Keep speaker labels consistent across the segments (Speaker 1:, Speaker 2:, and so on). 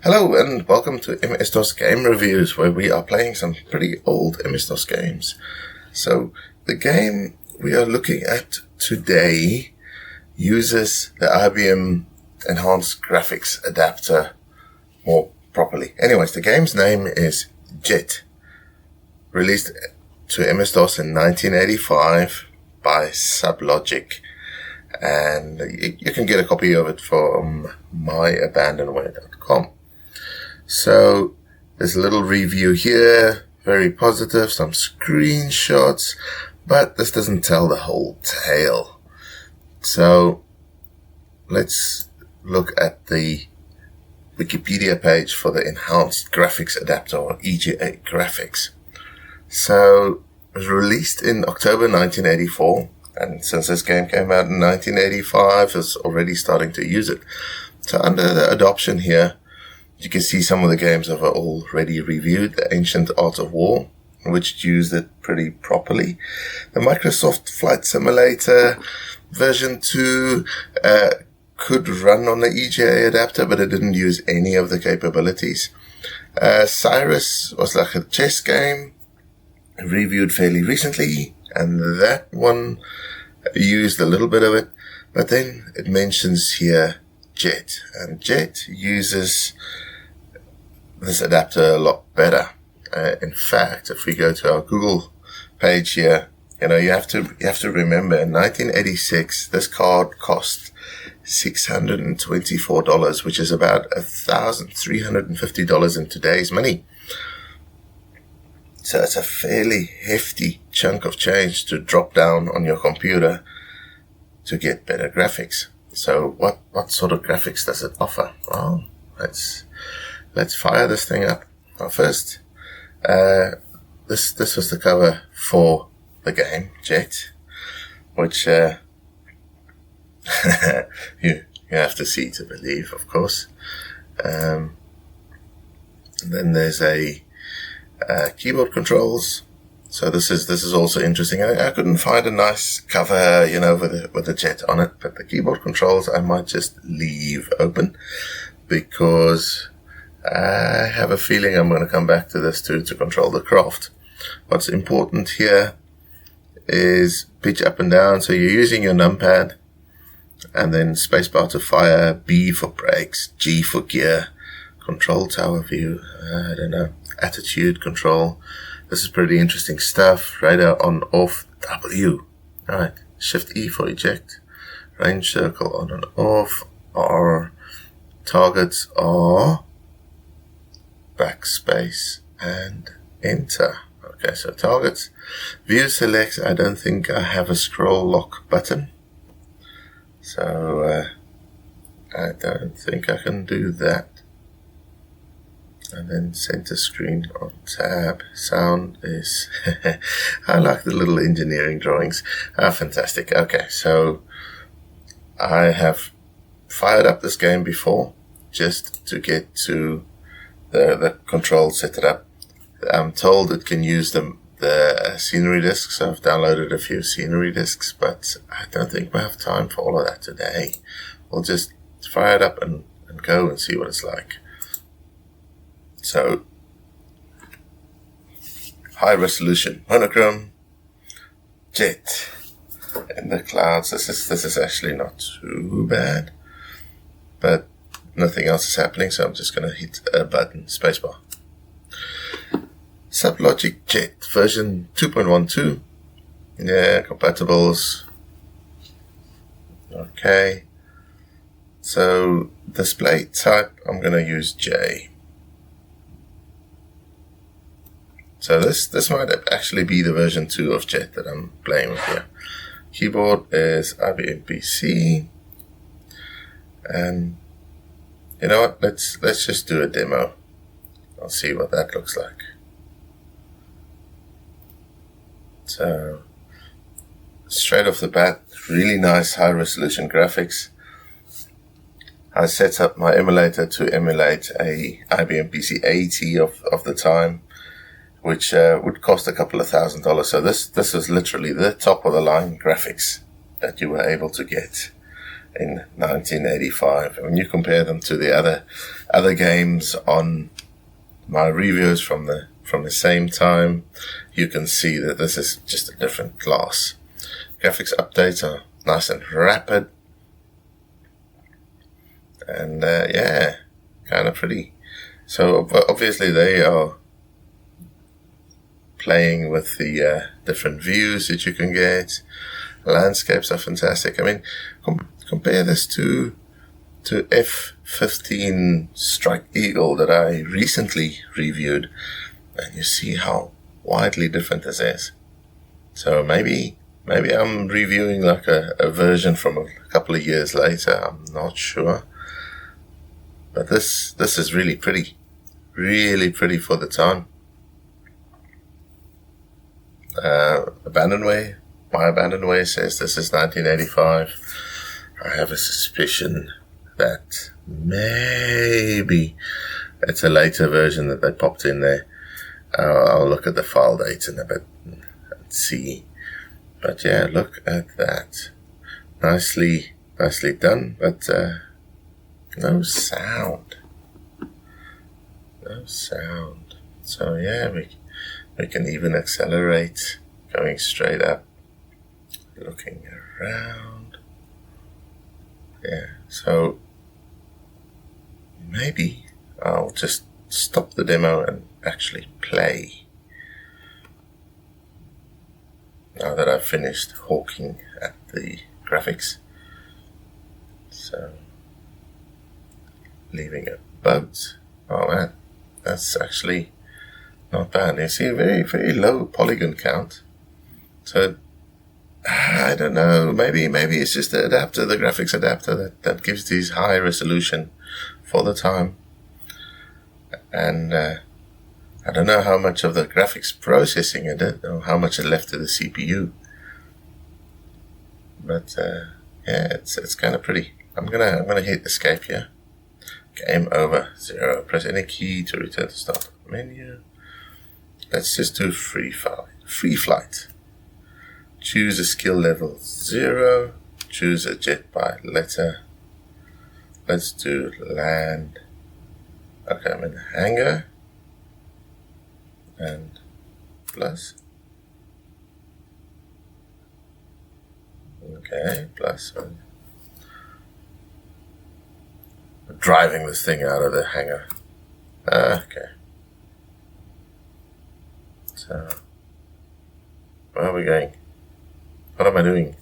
Speaker 1: Hello and welcome to MS-DOS Game Reviews, where we are playing some pretty old MS-DOS games. So the game we are looking at today uses the IBM Enhanced Graphics Adapter more properly. Anyways, the game's name is Jet, released to MS-DOS in 1985 by Sublogic. And you can get a copy of it from myabandonware.com. So there's a little review here, very positive, some screenshots, but this doesn't tell the whole tale. So let's look at the Wikipedia page for the Enhanced Graphics Adapter, or EGA graphics. So it was released in October 1984, and since this game came out in 1985, it's already starting to use it. So under the adoption here, you can see some of the games I've already reviewed. The Ancient Art of War, which used it pretty properly. The Microsoft Flight Simulator version 2 could run on the EGA adapter, but it didn't use any of the capabilities. Cyrus was like a chess game, reviewed fairly recently, and that one used a little bit of it. But then it mentions here Jet, and Jet uses this adapter a lot better. In fact, if we go to our Google page here, you have to remember in 1986 this card cost $624, which is about $1,350 in today's money. So it's a fairly hefty chunk of change to drop down on your computer to get better graphics. So what sort of graphics does it offer? Well, let's fire this thing up. Well, first, this was the cover for the game Jet, which you have to see to believe, of course. And then there's a keyboard controls. So this is also interesting. I couldn't find a nice cover, with the Jet on it, but the keyboard controls I might just leave open because I have a feeling I'm going to come back to this to control the craft. What's important here is pitch up and down. So you're using your numpad, and then spacebar to fire, B for brakes, G for gear, control tower view, attitude control. This is pretty interesting stuff. Radar on, off, W. Alright, Shift E for eject, range circle on and off, R, targets are backspace and enter. Okay, so targets. View select. I don't think I have a scroll lock button, so I don't think I can do that. And then center screen on tab. Sound is I like the little engineering drawings. Fantastic. Okay, so I have fired up this game before just to get to the control, set it up. I'm told it can use the scenery discs. So I've downloaded a few scenery discs, but I don't think we have time for all of that today. We'll just fire it up and go and see what it's like. So, high resolution, monochrome, Jet in the clouds. This is actually not too bad, but nothing else is happening, so I'm just going to hit a button, spacebar. Sublogic Jet version 2.12. Yeah, compatibles. Okay. So display type, I'm going to use J. So this might actually be the version 2 of Jet that I'm playing with here. Keyboard is IBM PC. And you know what? Let's just do a demo. I'll see what that looks like. So straight off the bat, really nice high resolution graphics. I set up my emulator to emulate a IBM PC 80 of the time, which would cost a couple of $1,000s. So this was literally the top of the line graphics that you were able to get in 1985. When you compare them to the other other games on my reviews from the same time, you can see that this is just a different class. Graphics updates are nice and rapid, and yeah, kind of pretty. So obviously they are playing with the different views that you can get. Landscapes are fantastic. I mean, compare this to F-15 Strike Eagle that I recently reviewed, and you see how widely different this is. So maybe I'm reviewing like a version from a couple of years later. I'm not sure, but this is really pretty for the time. Abandonware. My Abandonware says this is 1985. I have a suspicion that maybe it's a later version that they popped in there. I'll look at the file dates in a bit and see. But yeah, look at that. Nicely done, but no sound. No sound. So yeah, we can even accelerate, going straight up, looking around. Yeah, so maybe I'll just stop the demo and actually play now that I've finished hawking at the graphics. So, leaving a boat. Oh man, that's actually not bad. You see a very low polygon count. So I don't know, maybe it's just the adapter, the graphics adapter that gives these high resolution for the time. And I don't know how much of the graphics processing it did, or how much is left to the CPU. But yeah, it's kind of pretty. I'm gonna hit escape here. Game over, 0. Press any key to return to start menu. Let's just do free flight. Choose a skill level 0. Choose a jet by letter. Let's do land. Okay, I'm in the hangar. And plus. Okay, plus. I'm driving this thing out of the hangar. Okay. So, where are we going? What am I doing?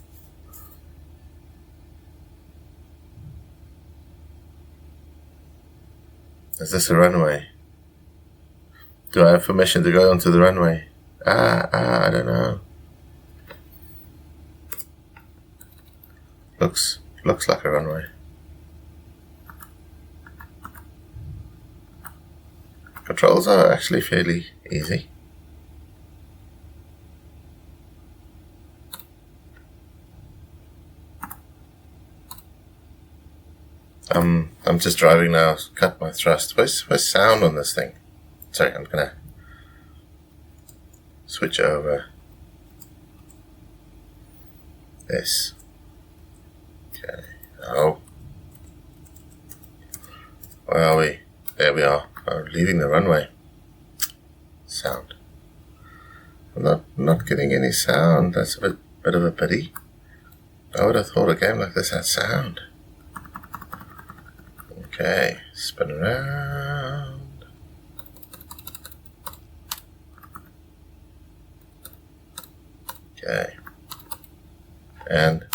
Speaker 1: Is this a runway? Do I have permission to go onto the runway? I don't know. Looks like a runway. Controls are actually fairly easy. I'm just driving now. Cut my thrust. Where's sound on this thing? Sorry, I'm gonna switch over. This. Okay. Oh. Where are we? There we are. I'm leaving the runway. Sound. I'm not getting any sound. That's a bit of a pity. I would have thought a game like this had sound. Okay, spin around. Okay. And,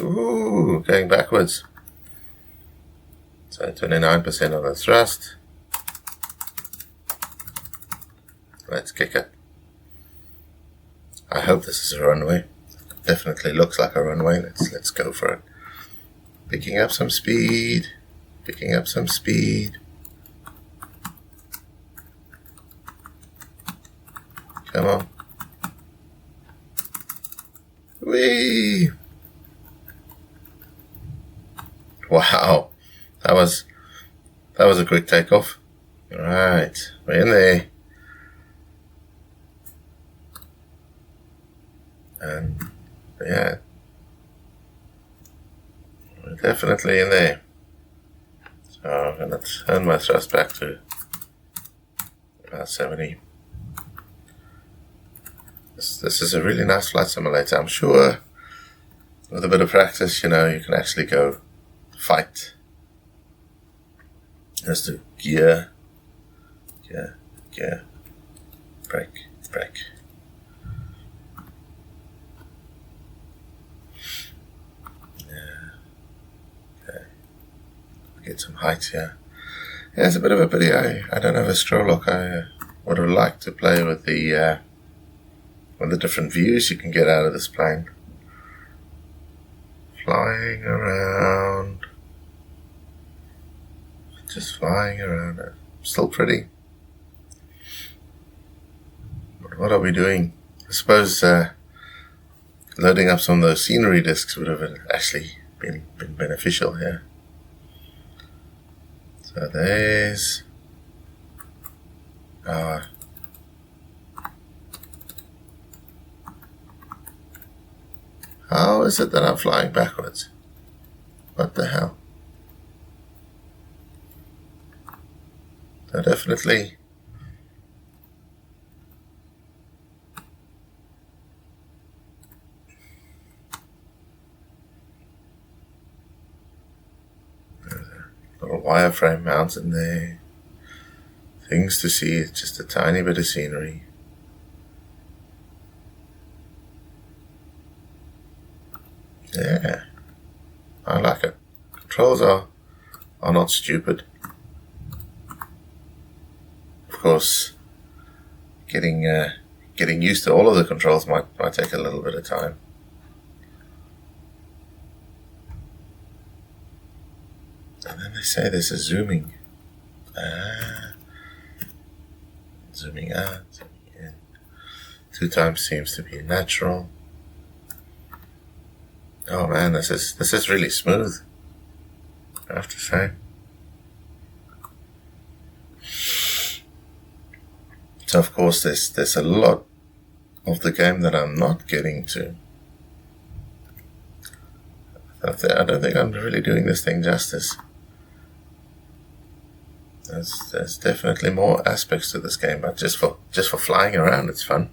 Speaker 1: ooh, going backwards. So 29% of the thrust. Let's kick it. I hope this is a runway. Definitely looks like a runway. Let's go for it. Picking up some speed. Picking up some speed. Come on. Whee! Wow. That was a quick takeoff. Alright, we're in there. And yeah, we're definitely in there. So I'm going to turn my thrust back to about 70. This is a really nice flight simulator. I'm sure with a bit of practice, you know, you can actually go fight. Just do gear, brake. Yeah. Okay. Get some height here. Yeah, it's a bit of a pity I don't have a stroke lock. I would have liked to play with the different views you can get out of this plane. Flying around. Just flying around. Still pretty. But what are we doing? I suppose loading up some of those scenery disks would have actually been beneficial here. So there's our how is it that I'm flying backwards? What the hell? So definitely little wireframe mountain there. Things to see, it's just a tiny bit of scenery. Yeah, I like it. Controls are not stupid. Of course, getting used to all of the controls might take a little bit of time. And then they say this is zooming. Zooming out, zooming in. 2 times seems to be natural. Oh man, this is really smooth, I have to say. So of course there's a lot of the game that I'm not getting to. I don't think I'm really doing this thing justice. There's definitely more aspects to this game, but just for flying around, it's fun.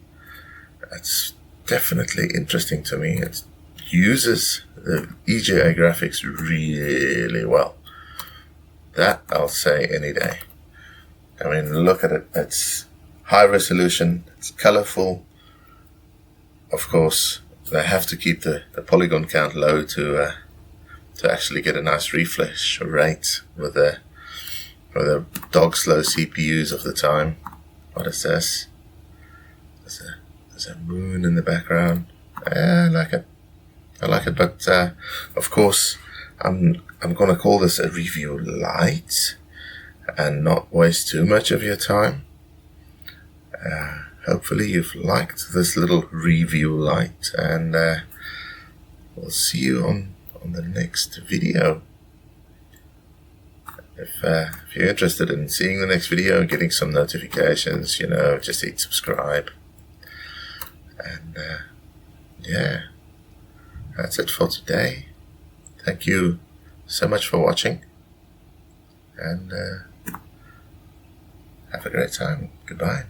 Speaker 1: It's definitely interesting to me. It uses the EGA graphics really well. That I'll say any day. I mean, look at it. It's high resolution. It's colorful. Of course, they have to keep the polygon count low to actually get a nice refresh rate with the dog slow CPUs of the time. What is this? There's a moon in the background. I like it. But of course, I'm going to call this a review light and not waste too much of your time. Hopefully you've liked this little review light, and we'll see you on the next video. If you're interested in seeing the next video and getting some notifications, you know, just hit subscribe. And yeah, that's it for today. Thank you so much for watching, and have a great time. Goodbye.